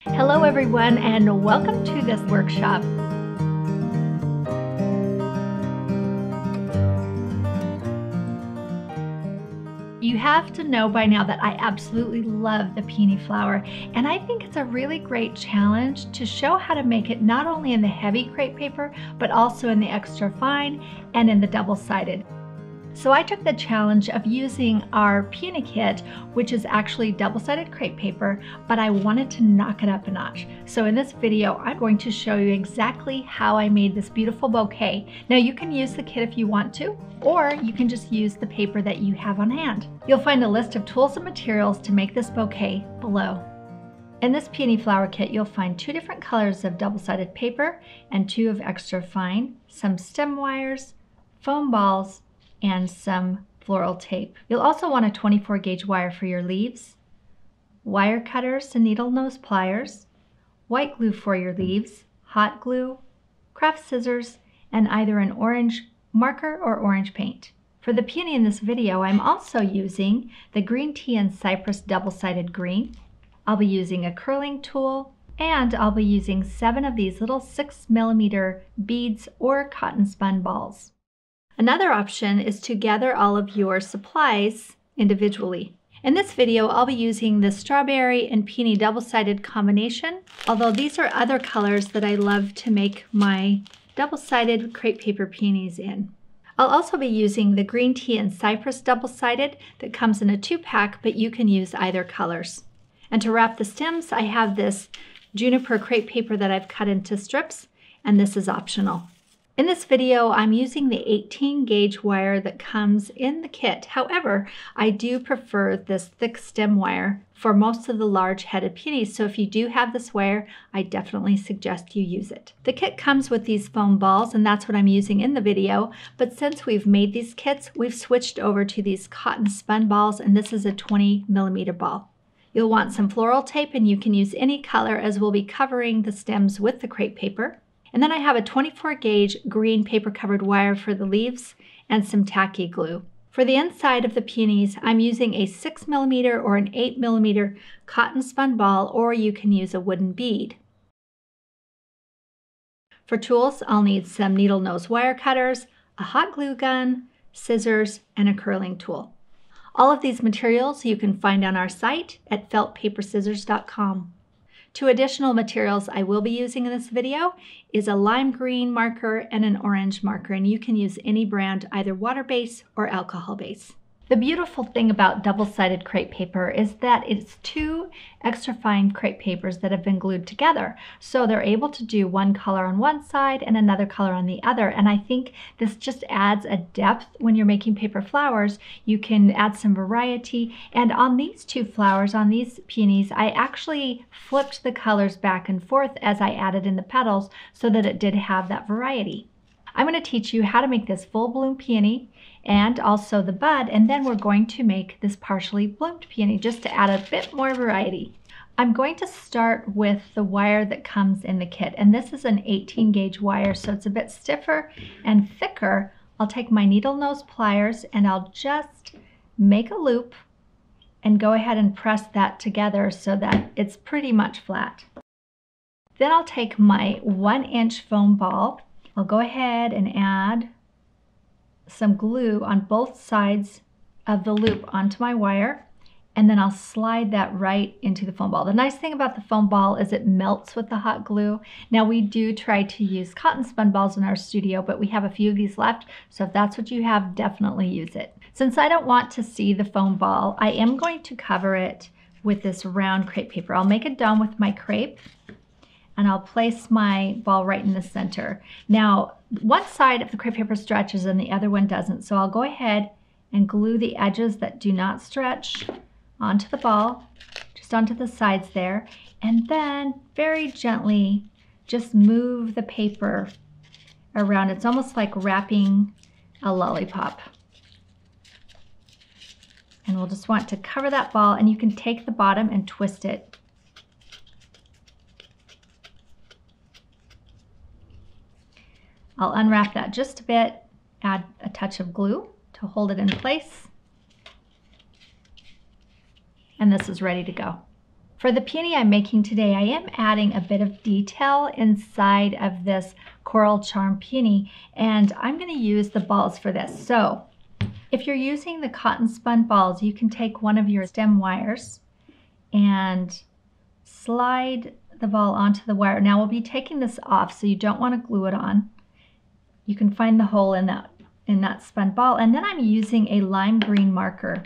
Hello everyone and welcome to this workshop. You have to know by now that I absolutely love the peony flower, and I think it's a really great challenge to show how to make it not only in the heavy crepe paper, but also in the extra fine and in the double-sided. So I took the challenge of using our peony kit, which is actually double-sided crepe paper, but I wanted to knock it up a notch. So in this video, I'm going to show you exactly how I made this beautiful bouquet. Now you can use the kit if you want to, or you can just use the paper that you have on hand. You'll find a list of tools and materials to make this bouquet below. In this peony flower kit, you'll find 2 different colors of double-sided paper and 2 of extra fine, some stem wires, foam balls, and some floral tape. You'll also want a 24 gauge wire for your leaves, wire cutters and needle nose pliers, white glue for your leaves, hot glue, craft scissors, and either an orange marker or orange paint. For the peony in this video, I'm also using the Green Tea and Cypress double-sided green. I'll be using a curling tool, and I'll be using 7 of these little 6mm beads or cotton spun balls. Another option is to gather all of your supplies individually. In this video, I'll be using the strawberry and peony double-sided combination, although these are other colors that I love to make my double-sided crepe paper peonies in. I'll also be using the Green Tea and Cypress double-sided that comes in a 2-pack, but you can use either colors. And to wrap the stems, I have this juniper crepe paper that I've cut into strips, and this is optional. In this video, I'm using the 18 gauge wire that comes in the kit. However, I do prefer this thick stem wire for most of the large headed peonies. So if you do have this wire, I definitely suggest you use it. The kit comes with these foam balls, and that's what I'm using in the video. But since we've made these kits, we've switched over to these cotton spun balls, and this is a 20mm ball. You'll want some floral tape, and you can use any color as we'll be covering the stems with the crepe paper. And then I have a 24 gauge green paper covered wire for the leaves and some tacky glue. For the inside of the peonies, I'm using a 6mm or an 8mm cotton spun ball, or you can use a wooden bead. For tools, I'll need some needle nose wire cutters, a hot glue gun, scissors, and a curling tool. All of these materials you can find on our site at feltpaperscissors.com. 2 additional materials I will be using in this video is a lime green marker and an orange marker, and you can use any brand, either water-based or alcohol-based. The beautiful thing about double-sided crepe paper is that it's 2 extra fine crepe papers that have been glued together. So they're able to do one color on one side and another color on the other. And I think this just adds a depth when you're making paper flowers. You can add some variety. And on these 2 flowers, on these peonies, I actually flipped the colors back and forth as I added in the petals so that it did have that variety. I'm going to teach you how to make this full bloom peony and also the bud, and then we're going to make this partially bloomed peony just to add a bit more variety. I'm going to start with the wire that comes in the kit, and this is an 18 gauge wire, so it's a bit stiffer and thicker. I'll take my needle nose pliers and I'll just make a loop and go ahead and press that together so that it's pretty much flat. Then I'll take my 1-inch foam ball. I'll go ahead and add some glue on both sides of the loop onto my wire, and then I'll slide that right into the foam ball. The nice thing about the foam ball is it melts with the hot glue. Now we do try to use cotton spun balls in our studio, but we have a few of these left, so if that's what you have, definitely use it. Since I don't want to see the foam ball, I am going to cover it with this round crepe paper. I'll make a dome with my crepe, and I'll place my ball right in the center. Now, one side of the crepe paper stretches and the other one doesn't, so I'll go ahead and glue the edges that do not stretch onto the ball, just onto the sides there, and then very gently just move the paper around. It's almost like wrapping a lollipop. And we'll just want to cover that ball, and you can take the bottom and twist it. I'll unwrap that just a bit, add a touch of glue to hold it in place, and this is ready to go. For the peony I'm making today, I am adding a bit of detail inside of this Coral Charm peony, and I'm going to use the balls for this. So if you're using the cotton spun balls, you can take one of your stem wires and slide the ball onto the wire. Now we'll be taking this off, so you don't want to glue it on. You can find the hole in that spun ball, and then I'm using a lime green marker.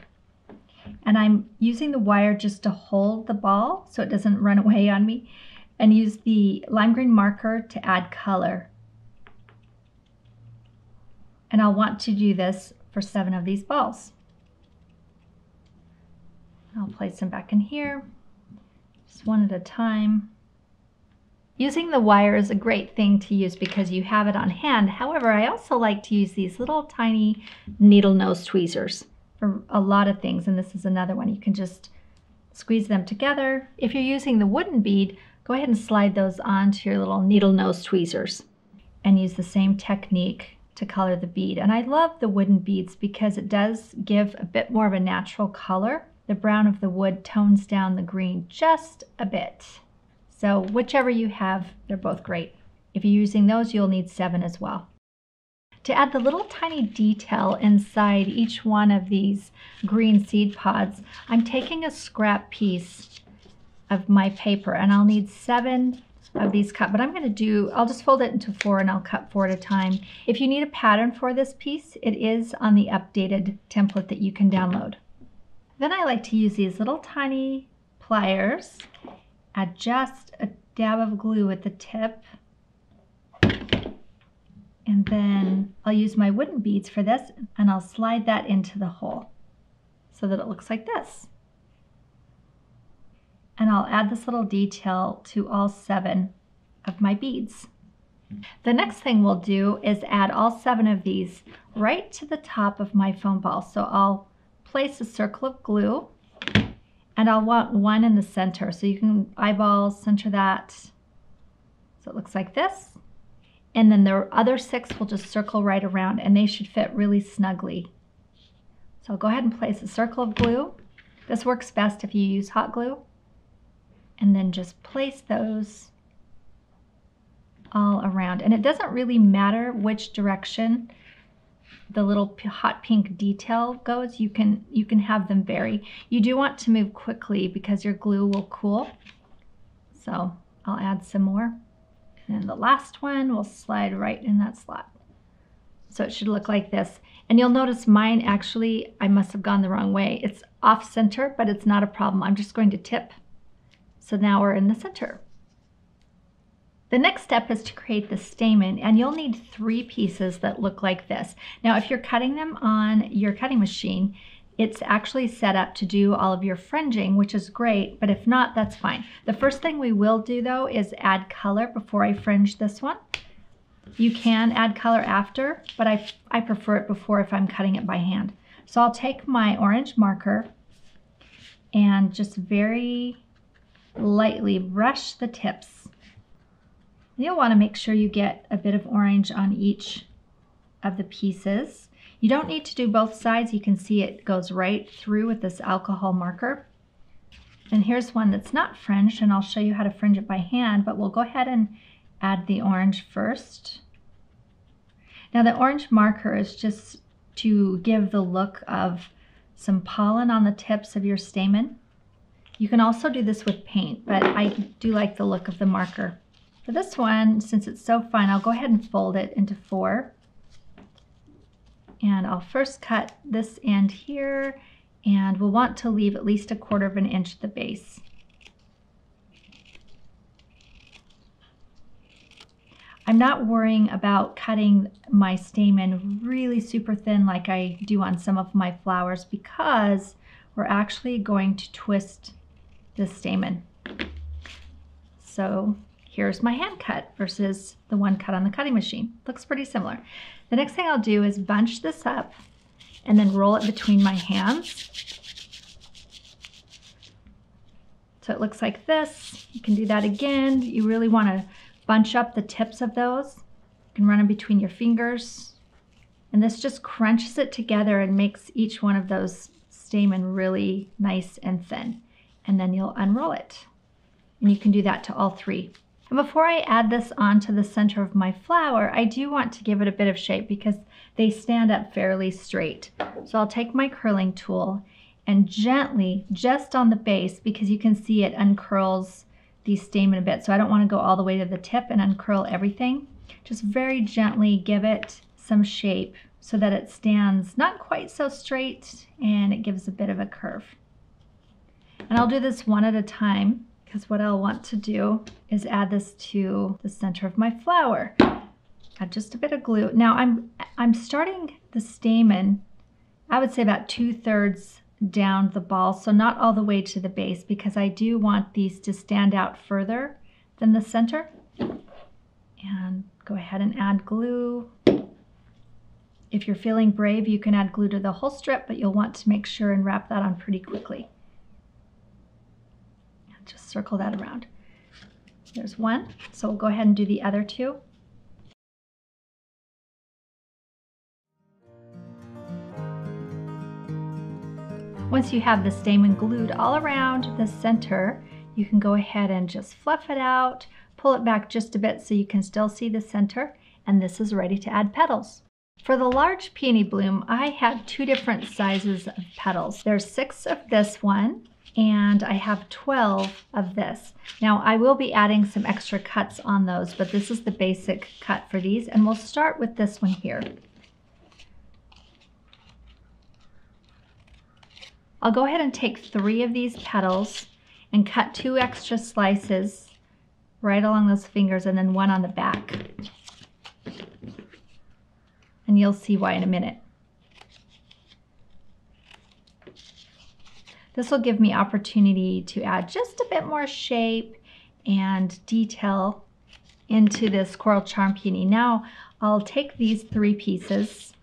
And I'm using the wire just to hold the ball so it doesn't run away on me, and use the lime green marker to add color. And I'll want to do this for 7 of these balls. I'll place them back in here, just one at a time. Using the wire is a great thing to use because you have it on hand. However, I also like to use these little tiny needle nose tweezers for a lot of things, and this is another one. You can just squeeze them together. If you're using the wooden bead, go ahead and slide those onto your little needle nose tweezers and use the same technique to color the bead. And I love the wooden beads because it does give a bit more of a natural color. The brown of the wood tones down the green just a bit. So whichever you have, they're both great. If you're using those, you'll need 7 as well. To add the little tiny detail inside each one of these green seed pods, I'm taking a scrap piece of my paper, and I'll need 7 of these cut, but I'll just fold it into 4 and I'll cut 4 at a time. If you need a pattern for this piece, it is on the updated template that you can download. Then I like to use these little tiny pliers, add just a dab of glue at the tip, and then I'll use my wooden beads for this, and I'll slide that into the hole so that it looks like this. And I'll add this little detail to all 7 of my beads. The next thing we'll do is add all 7 of these right to the top of my foam ball. So I'll place a circle of glue, and I'll want one in the center. So you can eyeball center that so it looks like this. And then the other 6 will just circle right around, and they should fit really snugly. So I'll go ahead and place a circle of glue. This works best if you use hot glue. And then just place those all around. And it doesn't really matter which direction the little hot pink detail goes. You can have them vary. You do want to move quickly because your glue will cool. So I'll add some more. And then the last one will slide right in that slot. So it should look like this. And you'll notice mine actually, I must have gone the wrong way. It's off center, but it's not a problem. I'm just going to tip. So now we're in the center. The next step is to create the stamen, and you'll need 3 pieces that look like this. Now, if you're cutting them on your cutting machine, it's actually set up to do all of your fringing, which is great, but if not, that's fine. The first thing we will do though is add color before I fringe this one. You can add color after, but I prefer it before if I'm cutting it by hand. So I'll take my orange marker and just very lightly brush the tips. You'll want to make sure you get a bit of orange on each of the pieces. You don't need to do both sides. You can see it goes right through with this alcohol marker. And here's one that's not fringed, and I'll show you how to fringe it by hand, but we'll go ahead and add the orange first. Now the orange marker is just to give the look of some pollen on the tips of your stamen. You can also do this with paint, but I do like the look of the marker. For this one, since it's so fine, I'll go ahead and fold it into 4. And I'll first cut this end here, and we'll want to leave at least 1/4 inch at the base. I'm not worrying about cutting my stamen really super thin like I do on some of my flowers, because we're actually going to twist the stamen. So here's my hand cut versus the one cut on the cutting machine. Looks pretty similar. The next thing I'll do is bunch this up and then roll it between my hands. So it looks like this. You can do that again. You really want to bunch up the tips of those. You can run them between your fingers. And this just crunches it together and makes each one of those stamen really nice and thin. and then you'll unroll it. And you can do that to all three. And before I add this onto the center of my flower, I do want to give it a bit of shape because they stand up fairly straight. So I'll take my curling tool and gently, just on the base, because you can see it uncurls the stamen a bit. So I don't want to go all the way to the tip and uncurl everything. Just very gently give it some shape so that it stands not quite so straight and it gives a bit of a curve. And I'll do this one at a time, because what I'll want to do is add this to the center of my flower. Add just a bit of glue. Now I'm starting the stamen, I would say about 2/3 down the ball, so not all the way to the base, because I do want these to stand out further than the center. And go ahead and add glue. If you're feeling brave, you can add glue to the whole strip, but you'll want to make sure and wrap that on pretty quickly. Just circle that around. There's one, so we'll go ahead and do the other two. Once you have the stamen glued all around the center, you can go ahead and just fluff it out, pull it back just a bit so you can still see the center, and this is ready to add petals. For the large peony bloom, I have 2 different sizes of petals. There's 6 of this one, and I have 12 of this. Now I will be adding some extra cuts on those, but this is the basic cut for these, and we'll start with this one here. I'll go ahead and take 3 of these petals and cut 2 extra slices right along those fingers, and then 1 on the back. And you'll see why in a minute. This will give me opportunity to add just a bit more shape and detail into this Coral Charm Peony. Now I'll take these 3 pieces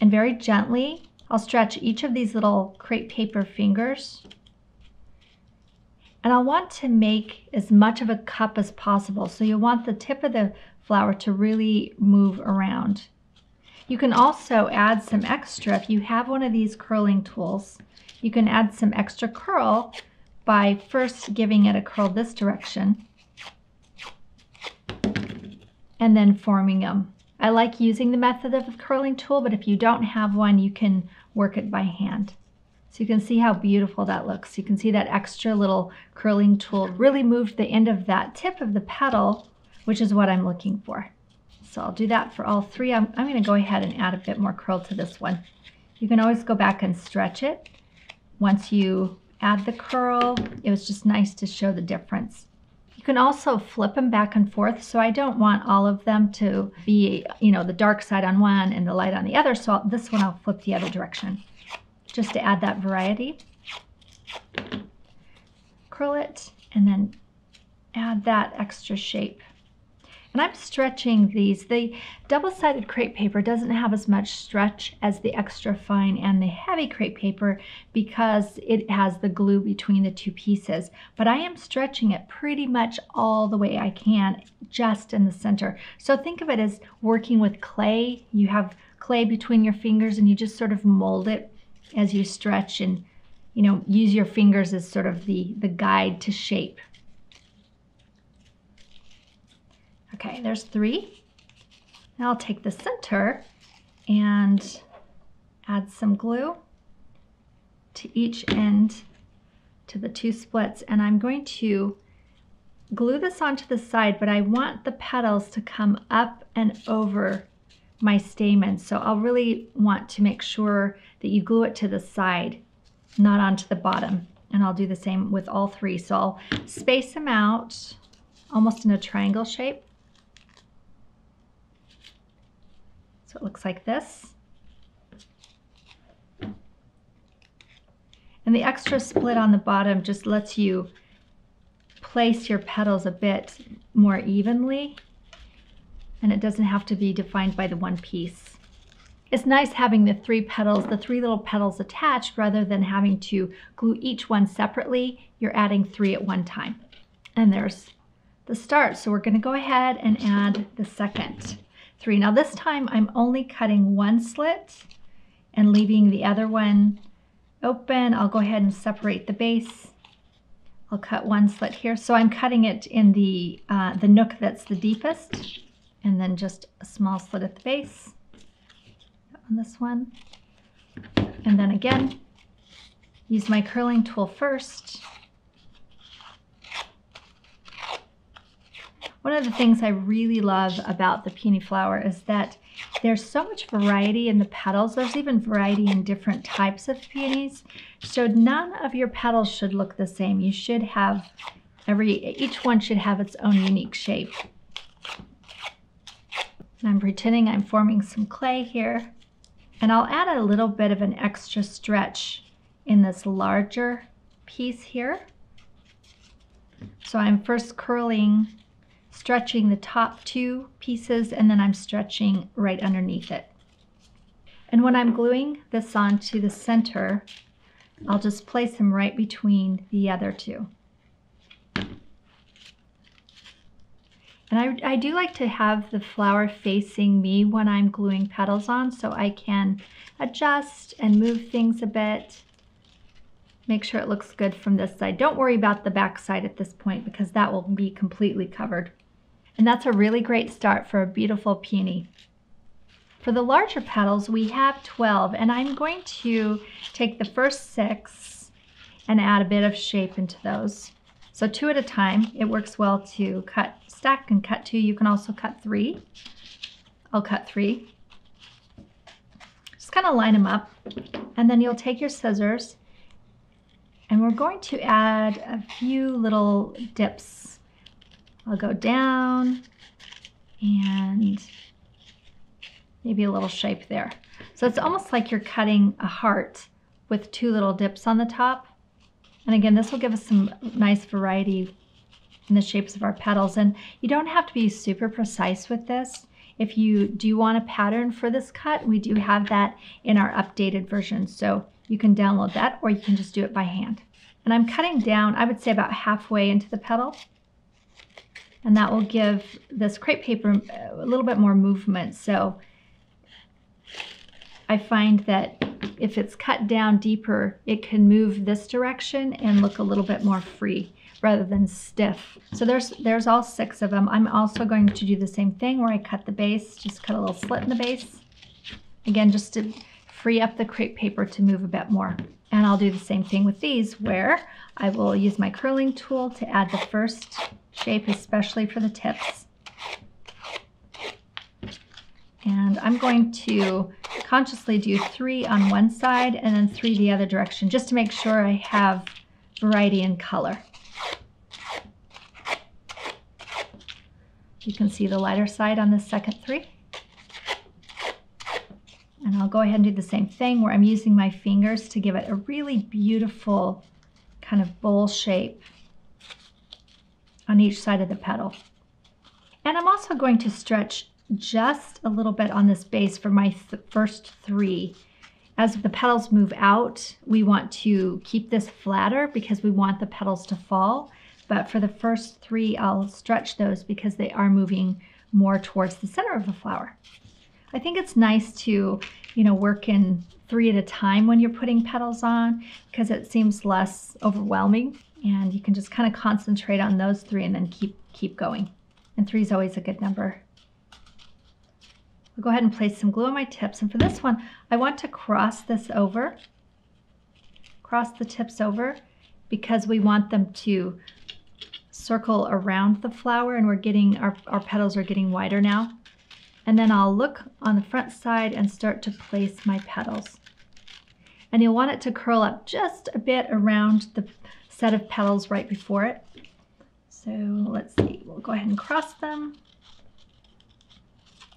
and very gently I'll stretch each of these little crepe paper fingers, and I'll want to make as much of a cup as possible. So you want the tip of the flower to really move around. You can also add some extra, if you have one of these curling tools, you can add some extra curl by first giving it a curl this direction and then forming them. I like using the method of the curling tool, but if you don't have one, you can work it by hand. So you can see how beautiful that looks. You can see that extra little curling tool really moved the end of that tip of the petal, which is what I'm looking for. So I'll do that for all 3. I'm going to go ahead and add a bit more curl to this one. You can always go back and stretch it. Once you add the curl, it was just nice to show the difference. You can also flip them back and forth, so I don't want all of them to be, the dark side on one and the light on the other, so this one I'll flip the other direction, just to add that variety. Curl it, and then add that extra shape. And I'm stretching these. The double-sided crepe paper doesn't have as much stretch as the extra fine and the heavy crepe paper because it has the glue between the 2 pieces. But I am stretching it pretty much all the way I can, just in the center. So think of it as working with clay. You have clay between your fingers and you just sort of mold it as you stretch, and use your fingers as sort of the guide to shape. Okay, there's 3. Now I'll take the center and add some glue to each end to the 2 splits, and I'm going to glue this onto the side, but I want the petals to come up and over my stamen, so I'll really want to make sure that you glue it to the side, not onto the bottom. And I'll do the same with all 3. So I'll space them out almost in a triangle shape. So it looks like this. And the extra split on the bottom just lets you place your petals a bit more evenly, and it doesn't have to be defined by the 1 piece. It's nice having the 3 petals, the 3 little petals attached, rather than having to glue each one separately. You're adding 3 at one time. And there's the start. So we're going to go ahead and add the second 3. Now this time I'm only cutting 1 slit and leaving the other one open. I'll go ahead and separate the base. I'll cut one slit here. So I'm cutting it in the nook that's the deepest, and then just a small slit at the base on this one. And then again, use my curling tool first. One of the things I really love about the peony flower is that there's so much variety in the petals. There's even variety in different types of peonies. So none of your petals should look the same. You should have each one should have its own unique shape. And I'm pretending I'm forming some clay here. And I'll add a little bit of an extra stretch in this larger piece here. So I'm first stretching the top two pieces, and then I'm stretching right underneath it. And when I'm gluing this onto the center, I'll just place them right between the other two. And I do like to have the flower facing me when I'm gluing petals on, so I can adjust and move things a bit. Make sure it looks good from this side. Don't worry about the back side at this point because that will be completely covered. And that's a really great start for a beautiful peony. For the larger petals, we have 12, and I'm going to take the first 6 and add a bit of shape into those. So 2 at a time. It works well to stack and cut 2. You can also cut 3. I'll cut 3. Just kind of line them up, and then you'll take your scissors, and we're going to add a few little dips. I'll go down and maybe a little shape there. So it's almost like you're cutting a heart with 2 little dips on the top. And again, this will give us some nice variety in the shapes of our petals. And you don't have to be super precise with this. If you do want a pattern for this cut, we do have that in our updated version. So you can download that, or you can just do it by hand. And I'm cutting down, I would say about halfway into the petal. And that will give this crepe paper a little bit more movement. So I find that if it's cut down deeper, it can move this direction and look a little bit more free rather than stiff. So there's all 6 of them. I'm also going to do the same thing where I cut the base, just cut a little slit in the base. Again, just to free up the crepe paper to move a bit more. And I'll do the same thing with these, where I will use my curling tool to add the first shape, especially for the tips. And I'm going to consciously do 3 on one side and then 3 the other direction, just to make sure I have variety in color. You can see the lighter side on the second 3. And I'll go ahead and do the same thing where I'm using my fingers to give it a really beautiful kind of bowl shape on each side of the petal. And I'm also going to stretch just a little bit on this base for my first 3. As the petals move out, we want to keep this flatter because we want the petals to fall. But for the first 3, I'll stretch those because they are moving more towards the center of the flower. I think it's nice to, work in 3 at a time when you're putting petals on because it seems less overwhelming, and you can just kind of concentrate on those 3 and then keep going. And 3 is always a good number. I'll go ahead and place some glue on my tips, and for this one, I want to cross the tips over because we want them to circle around the flower, and we're getting our petals are getting wider now. And then I'll look on the front side and start to place my petals. And you'll want it to curl up just a bit around the set of petals right before it. So let's see, we'll go ahead and cross them.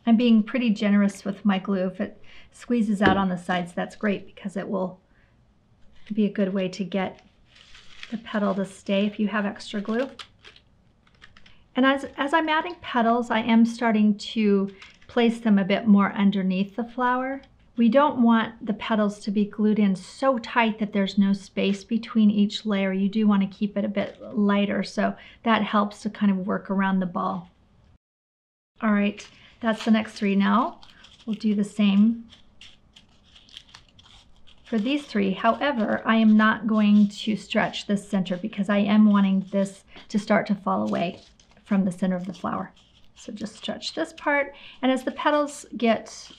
I'm being pretty generous with my glue. If it squeezes out on the sides, that's great because it will be a good way to get the petal to stay if you have extra glue. And as I'm adding petals, I am starting to place them a bit more underneath the flower. We don't want the petals to be glued in so tight that there's no space between each layer. You do want to keep it a bit lighter, so that helps to kind of work around the ball. All right, that's the next 3 now. We'll do the same for these three. However, I am not going to stretch this center because I am wanting this to start to fall away from the center of the flower. So just stretch this part, and as the petals get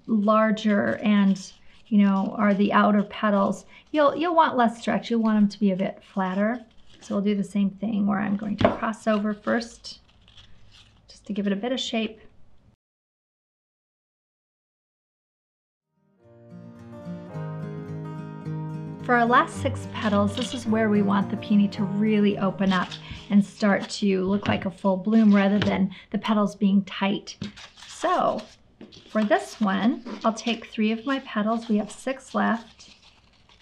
larger and are the outer petals, you'll want less stretch. You'll want them to be a bit flatter. So we'll do the same thing where I'm going to cross over first just to give it a bit of shape. For our last 6 petals, this is where we want the peony to really open up and start to look like a full bloom rather than the petals being tight. So for this one, I'll take 3 of my petals. We have 6 left.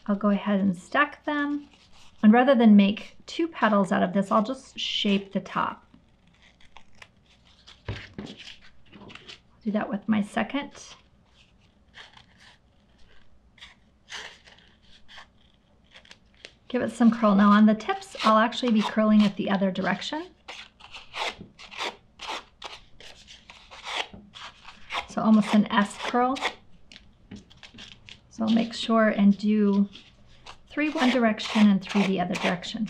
I'll go ahead and stack them. And rather than make 2 petals out of this, I'll just shape the top. Do that with my second. Give it some curl. Now on the tips, I'll actually be curling it the other direction. So almost an S curl. So I'll make sure and do 3 one direction and 3 the other direction.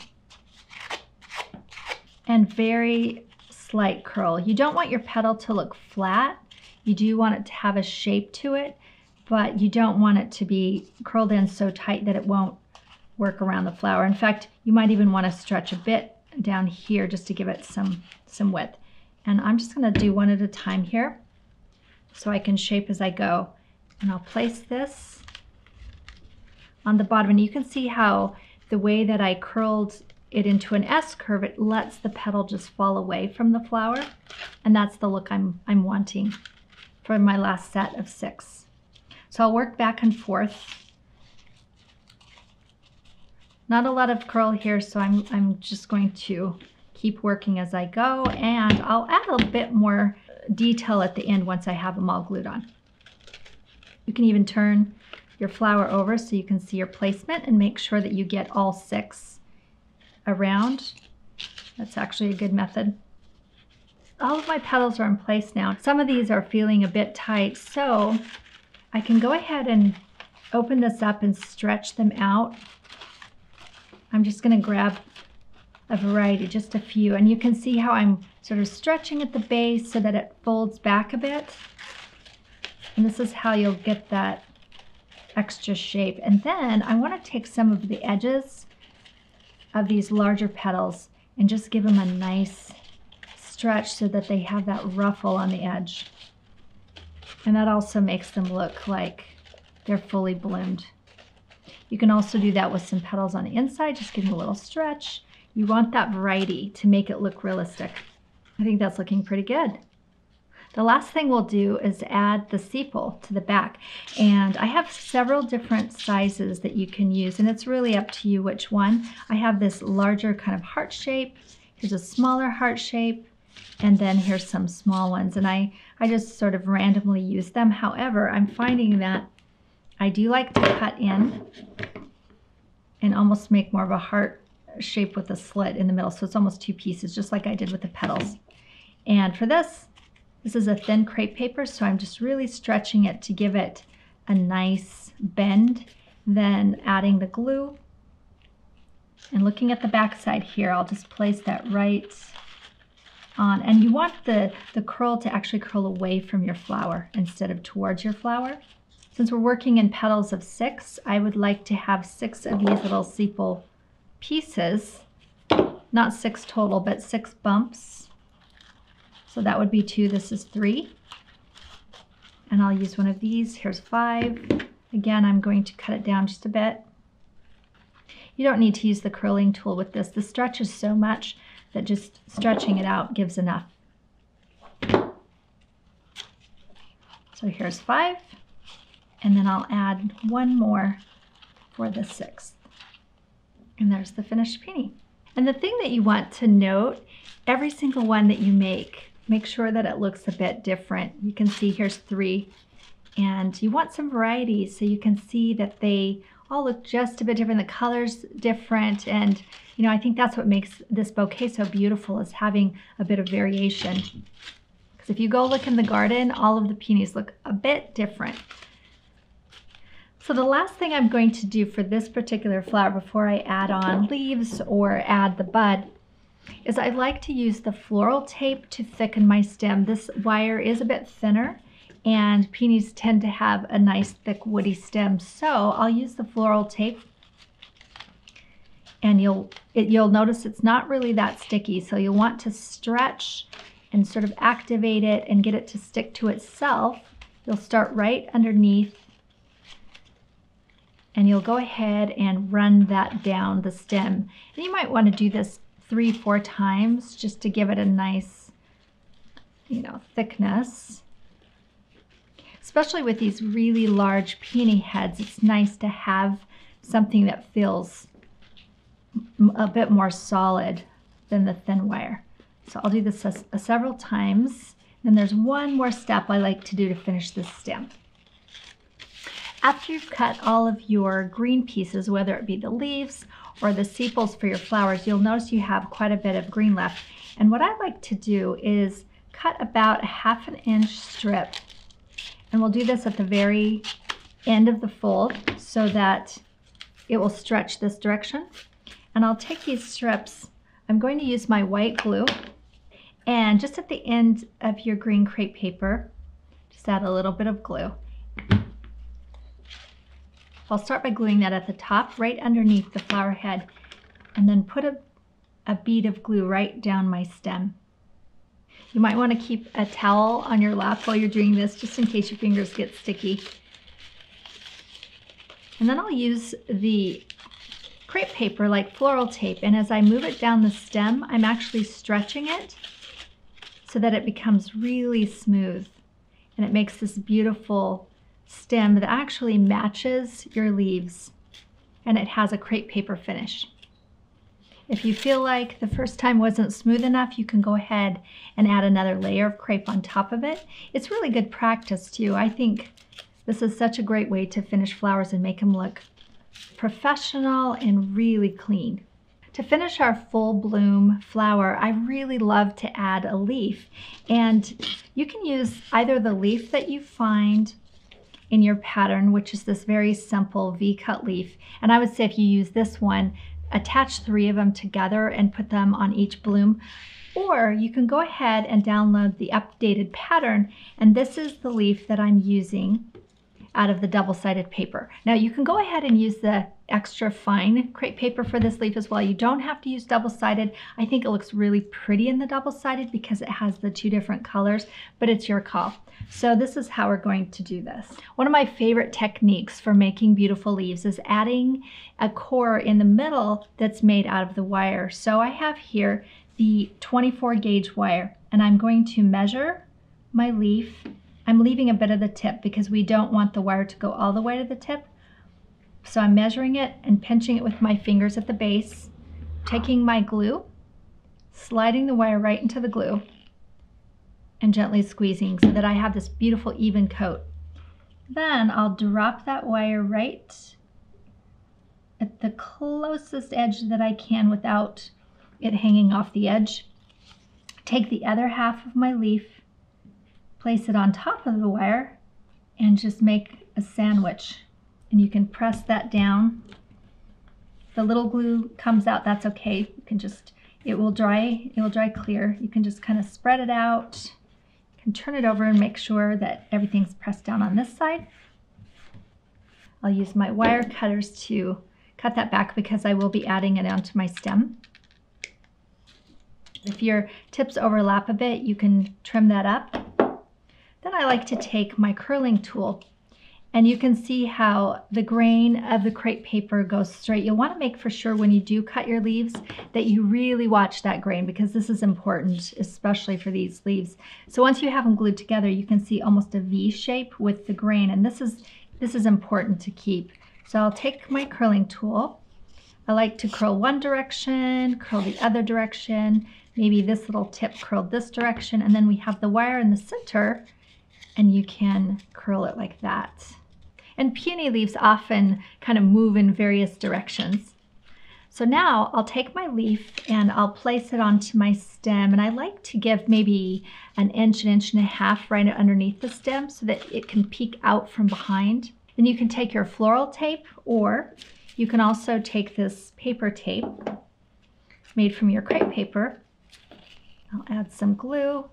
And very slight curl. You don't want your petal to look flat. You do want it to have a shape to it, but you don't want it to be curled in so tight that it won't work around the flower. In fact, you might even want to stretch a bit down here just to give it some width. And I'm just going to do one at a time here so I can shape as I go. And I'll place this on the bottom, and you can see how the way that I curled it into an S curve, it lets the petal just fall away from the flower, and that's the look I'm wanting for my last set of 6. So I'll work back and forth. Not a lot of curl here, so I'm just going to keep working as I go, and I'll add a bit more detail at the end once I have them all glued on. You can even turn your flower over so you can see your placement and make sure that you get all 6 around. That's actually a good method. All of my petals are in place now. Some of these are feeling a bit tight, so I can go ahead and open this up and stretch them out. I'm just going to grab a variety, just a few, and you can see how I'm sort of stretching at the base so that it folds back a bit. And this is how you'll get that extra shape. And then I want to take some of the edges of these larger petals and just give them a nice stretch so that they have that ruffle on the edge. And that also makes them look like they're fully bloomed. You can also do that with some petals on the inside, just give them a little stretch. You want that variety to make it look realistic. I think that's looking pretty good. The last thing we'll do is add the sepal to the back. And I have several different sizes that you can use, and it's really up to you which one. I have this larger kind of heart shape. Here's a smaller heart shape. And then here's some small ones. And I just sort of randomly use them. However, I'm finding that I do like to cut in and almost make more of a heart shape with a slit in the middle. So it's almost 2 pieces, just like I did with the petals. And for this is a thin crepe paper, so I'm just really stretching it to give it a nice bend, then adding the glue. And looking at the back side here, I'll just place that right on. And you want the curl to actually curl away from your flower instead of towards your flower. Since we're working in petals of 6, I would like to have 6 of these little sepal pieces, not 6 total, but 6 bumps. So that would be 2, this is 3. And I'll use one of these, here's 5. Again, I'm going to cut it down just a bit. You don't need to use the curling tool with this. The stretch is so much that just stretching it out gives enough. So here's 5. And then I'll add 1 more for the 6th. And there's the finished peony. And the thing that you want to note, every single one that you make sure that it looks a bit different. You can see here's 3. And you want some variety so you can see that they all look just a bit different. The color's different. And I think that's what makes this bouquet so beautiful, is having a bit of variation. Because if you go look in the garden, all of the peonies look a bit different. So the last thing I'm going to do for this particular flower before I add on leaves or add the bud is I like to use the floral tape to thicken my stem. This wire is a bit thinner and peonies tend to have a nice thick woody stem. So I'll use the floral tape, and you'll notice it's not really that sticky. So you'll want to stretch and sort of activate it and get it to stick to itself. You'll start right underneath, and you'll go ahead and run that down the stem. And you might want to do this 3-4 times just to give it a nice, thickness. Especially with these really large peony heads, it's nice to have something that feels a bit more solid than the thin wire. So I'll do this several times. Then there's one more step I like to do to finish this stem. After you've cut all of your green pieces, whether it be the leaves or the sepals for your flowers, you'll notice you have quite a bit of green left. And what I like to do is cut about a 1/2 inch strip. And we'll do this at the very end of the fold so that it will stretch this direction. And I'll take these strips, I'm going to use my white glue, and just at the end of your green crepe paper, just add a little bit of glue. I'll start by gluing that at the top, right underneath the flower head, and then put a bead of glue right down my stem. You might want to keep a towel on your lap while you're doing this, just in case your fingers get sticky. And then I'll use the crepe paper like floral tape, and as I move it down the stem, I'm actually stretching it so that it becomes really smooth, and it makes this beautiful stem that actually matches your leaves, and it has a crepe paper finish. If you feel like the first time wasn't smooth enough, you can go ahead and add another layer of crepe on top of it. It's really good practice too. I think this is such a great way to finish flowers and make them look professional and really clean. To finish our full bloom flower, I really love to add a leaf, and you can use either the leaf that you find in your pattern, which is this very simple V-cut leaf. And I would say if you use this one, attach 3 of them together and put them on each bloom. Or you can go ahead and download the updated pattern, and this is the leaf that I'm using out of the double-sided paper. Now you can go ahead and use the extra fine crepe paper for this leaf as well. You don't have to use double-sided. I think it looks really pretty in the double-sided because it has the 2 different colors, but it's your call. So this is how we're going to do this. One of my favorite techniques for making beautiful leaves is adding a core in the middle that's made out of the wire. So I have here the 24 gauge wire, and I'm going to measure my leaf. I'm leaving a bit of the tip because we don't want the wire to go all the way to the tip. So I'm measuring it and pinching it with my fingers at the base, taking my glue, sliding the wire right into the glue, and gently squeezing so that I have this beautiful even coat. Then I'll drop that wire right at the closest edge that I can without it hanging off the edge. Take the other half of my leaf, place it on top of the wire, and just make a sandwich. And you can press that down. If the little glue comes out, that's okay. You can just, it will dry clear. You can just kind of spread it out. You can turn it over and make sure that everything's pressed down on this side. I'll use my wire cutters to cut that back because I will be adding it onto my stem. If your tips overlap a bit, you can trim that up. Then I like to take my curling tool, and you can see how the grain of the crepe paper goes straight. You'll want to make for sure when you do cut your leaves that you really watch that grain, because this is important, especially for these leaves. So once you have them glued together, you can see almost a V shape with the grain, and this is important to keep. So I'll take my curling tool. I like to curl one direction, curl the other direction, maybe this little tip curled this direction, and then we have the wire in the center, and you can curl it like that. And peony leaves often kind of move in various directions. So now I'll take my leaf and I'll place it onto my stem, and I like to give maybe an inch and a half right underneath the stem so that it can peek out from behind. Then you can take your floral tape, or you can also take this paper tape made from your crepe paper. I'll add some glue.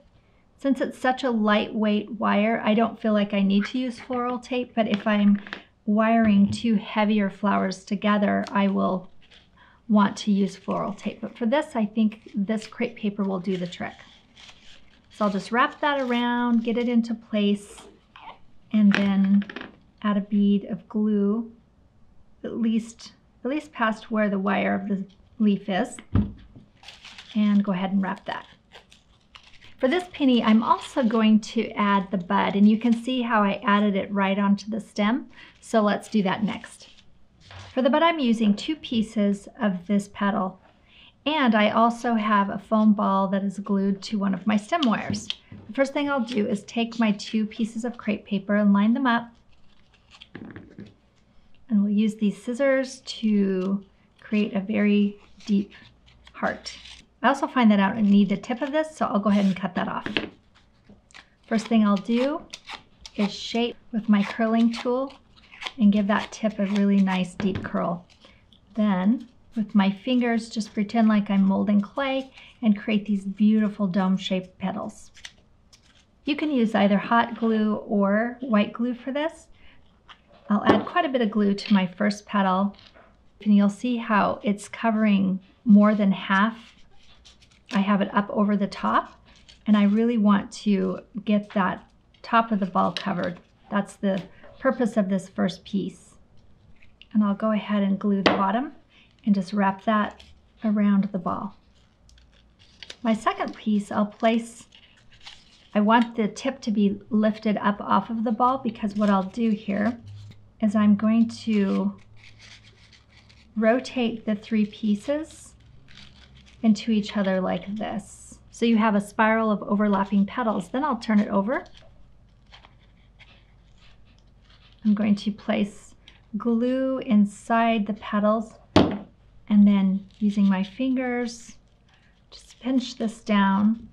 Since it's such a lightweight wire, I don't feel like I need to use floral tape, but if I'm wiring two heavier flowers together, I will want to use floral tape. But for this, I think this crepe paper will do the trick. So I'll just wrap that around, get it into place, and then add a bead of glue, at least past where the wire of the leaf is, and go ahead and wrap that. For this penny, I'm also going to add the bud, and you can see how I added it right onto the stem. So let's do that next. For the bud, I'm using 2 pieces of this petal, and I also have a foam ball that is glued to one of my stem wires. The first thing I'll do is take my 2 pieces of crepe paper and line them up. And we'll use these scissors to create a very deep heart. I also find that I need the tip of this, so I'll go ahead and cut that off. First thing I'll do is shape with my curling tool and give that tip a really nice deep curl. Then with my fingers, just pretend like I'm molding clay and create these beautiful dome-shaped petals. You can use either hot glue or white glue for this. I'll add quite a bit of glue to my first petal, and you'll see how it's covering more than half. I have it up over the top, and I really want to get that top of the ball covered. That's the purpose of this first piece. And I'll go ahead and glue the bottom and just wrap that around the ball. My second piece I'll place, I want the tip to be lifted up off of the ball, because what I'll do here is I'm going to rotate the 3 pieces into each other like this. So you have a spiral of overlapping petals. Then I'll turn it over. I'm going to place glue inside the petals, and then using my fingers, just pinch this down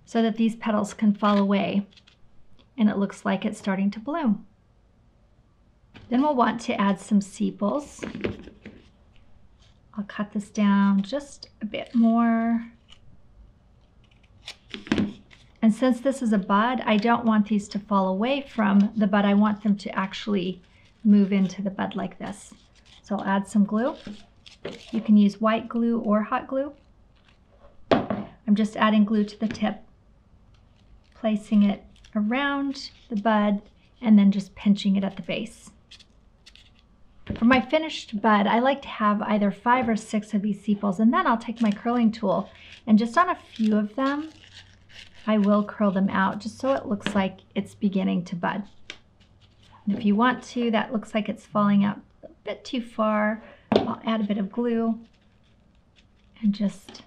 so that these petals can fall away and it looks like it's starting to bloom. Then we'll want to add some sepals. I'll cut this down just a bit more. And since this is a bud, I don't want these to fall away from the bud. I want them to actually move into the bud like this. So I'll add some glue. You can use white glue or hot glue. I'm just adding glue to the tip, placing it around the bud, and then just pinching it at the base. For my finished bud, I like to have either 5 or 6 of these sepals, and then I'll take my curling tool and just on a few of them, I will curl them out just so it looks like it's beginning to bud. And if you want to, that looks like it's falling out a bit too far, I'll add a bit of glue and just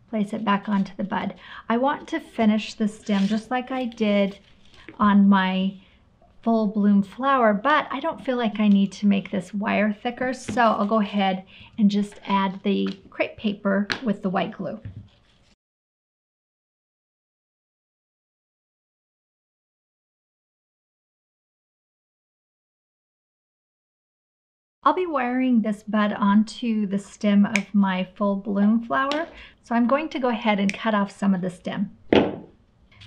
place it back onto the bud. I want to finish the stem just like I did on my full bloom flower, but I don't feel like I need to make this wire thicker, so I'll go ahead and just add the crepe paper with the white glue. I'll be wiring this bud onto the stem of my full bloom flower, so I'm going to go ahead and cut off some of the stem.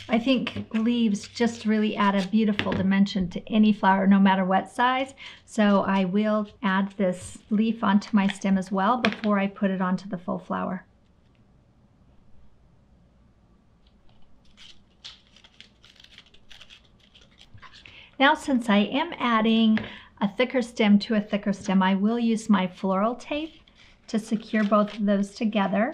I think leaves just really add a beautiful dimension to any flower, no matter what size. So I will add this leaf onto my stem as well before I put it onto the full flower. Now, since I am adding a thicker stem to a thicker stem, I will use my floral tape to secure both of those together.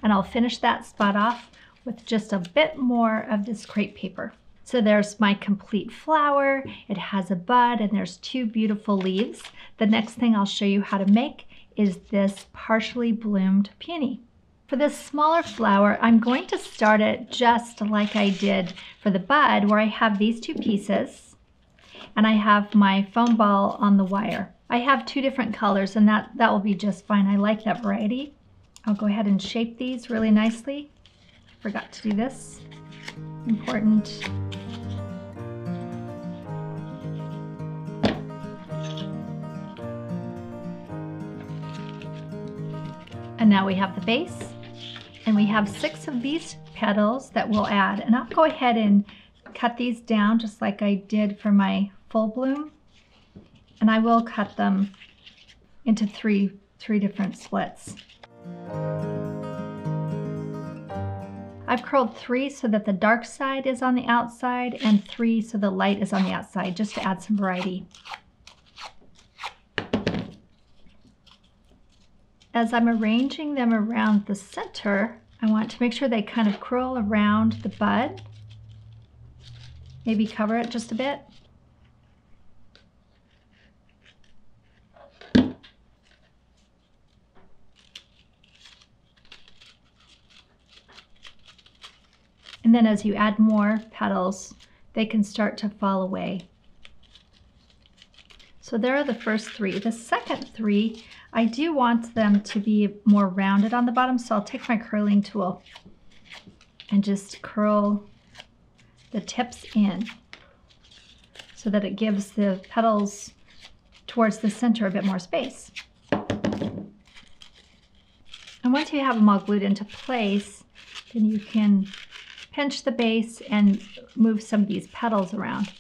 And I'll finish that spot off with just a bit more of this crepe paper. So there's my complete flower. It has a bud and there's 2 beautiful leaves. The next thing I'll show you how to make is this partially bloomed peony. For this smaller flower, I'm going to start it just like I did for the bud, where I have these 2 pieces and I have my foam ball on the wire. I have 2 different colors, and that will be just fine. I like that variety. I'll go ahead and shape these really nicely. Forgot to do this. Important. And now we have the base, and we have 6 of these petals that we'll add. And I'll go ahead and cut these down just like I did for my full bloom. And I will cut them into three different splits. I've curled 3 so that the dark side is on the outside and 3 so the light is on the outside, just to add some variety. As I'm arranging them around the center, I want to make sure they kind of curl around the bud. Maybe cover it just a bit. And then as you add more petals, they can start to fall away. So there are the first 3. The second 3, I do want them to be more rounded on the bottom, so I'll take my curling tool and just curl the tips in so that it gives the petals towards the center a bit more space. And once you have them all glued into place, then you can pinch the base and move some of these petals around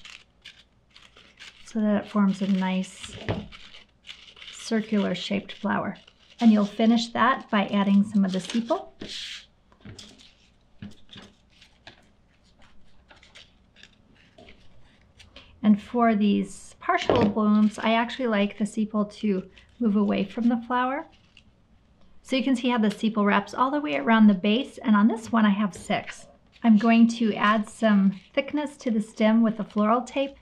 so that it forms a nice circular shaped flower. And you'll finish that by adding some of the sepal. And for these partial blooms, I actually like the sepal to move away from the flower. So you can see how the sepal wraps all the way around the base, and on this one I have 6. I'm going to add some thickness to the stem with the floral tape.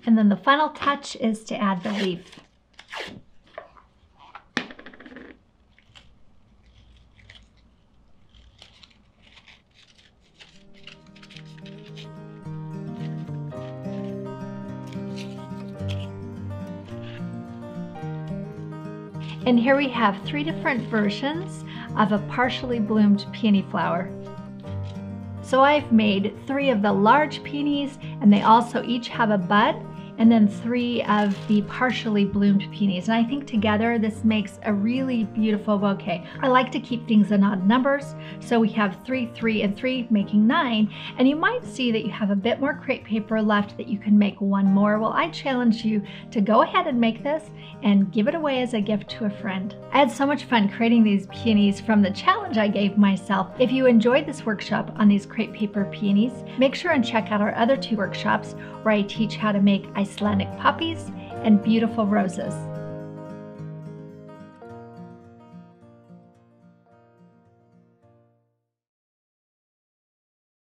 And then the final touch is to add the leaf. And here we have 3 different versions of a partially bloomed peony flower. So I've made 3 of the large peonies, and they also each have a bud, and then 3 of the partially bloomed peonies. And I think together this makes a really beautiful bouquet. I like to keep things in odd numbers, so we have 3, 3, and 3, making 9. And you might see that you have a bit more crepe paper left that you can make 1 more. Well, I challenge you to go ahead and make this and give it away as a gift to a friend. I had so much fun creating these peonies from the challenge I gave myself. If you enjoyed this workshop on these crepe paper peonies, make sure and check out our other 2 workshops where I teach how to make Icelandic poppies and beautiful roses.